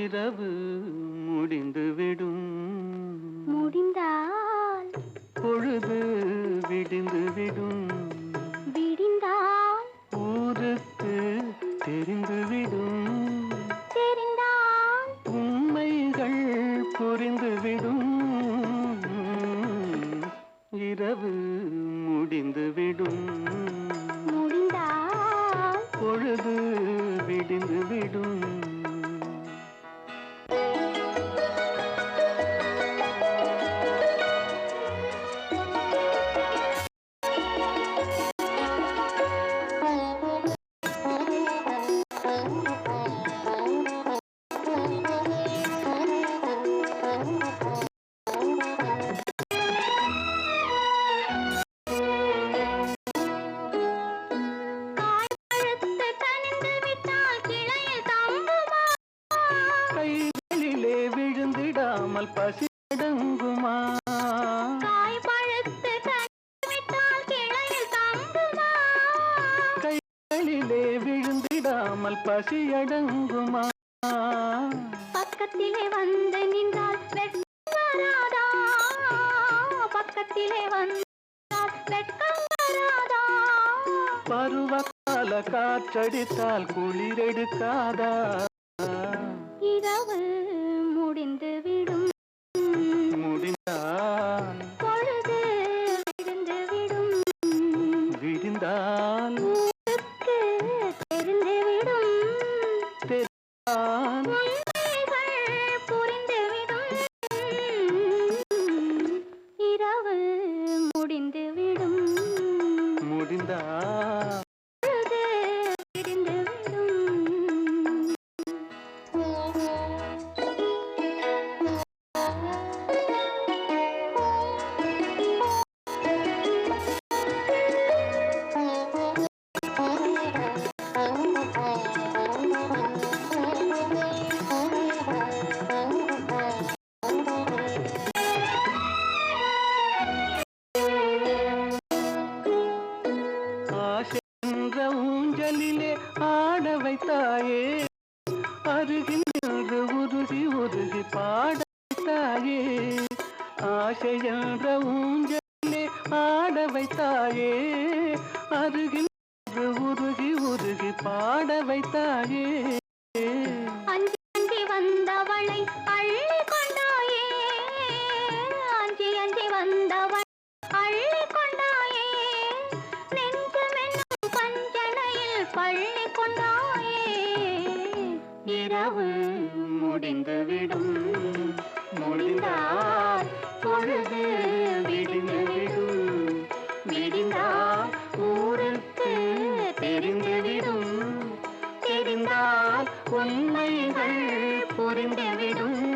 இரவு முடிந்துவிடும். முடிந்தால் பொழுது விடிந்துவிடும். விடிந்தால் ஊருக்கு தெரிந்துவிடும். தெரிந்தால் உண்மைகள் புரிந்துவிடும். இரவு முடிந்துவிடும். முடிந்தால் பொழுது விடிந்துவிடும். கைகளிலே விழுந்திடாமல் பசி அடங்குமா? காய் பழுத்து தனிவிட்டால் கிளையில் தங்குமா? கைகளிலே விழுந்திடாமல் பசி அடங்குமா? பக்கத்திலே வந்து நின்றால் வெட்கம் வராதா? பக்கத்திலே வந்தால் வெட்கம் வராதா? பருவகால காற்றடித்தால் குளிரெடுக்காதா? இரவு முடிந்துவிடும். முடிந்தால் பொழுது விடிந்துவிடும். விடிந்தால் ஊருக்கு தெரிந்துவிடும். தெரிந்தால் உண்மைகள் புரிந்துவிடும். இரவு முடிந்துவிடும். முடிந்தால் பொழுது விடிந்துவிடும். ஆசை என்ற ஊஞ்சலிலே ஆட வைத்தாயே, அருகில் நின்று உருகி உருகி பாட வைத்தாயே. ஆசை என்ற ஊஞ்சலிலே ஆட வைத்தாயே, அருகில் நின்று உருகி உருகி பாட வைத்தாயே. அஞ்சி அஞ்சி வந்தவளை அள்ளி கொண்டாயே. அஞ்சி அஞ்சி வந்தவள் அள்ளி கொண்டாயே. நெஞ்சமென்னும் பஞ்சனையில் பள்ளி கொண்டாயே. இரவு முடிந்துவிடும். முடிந்தால் பொழுது விடிந்துவிடும். விடிந்தால் ஊருக்கு தெரிந்துவிடும். தெரிந்தால் உண்மைகள் புரிந்துவிடும்.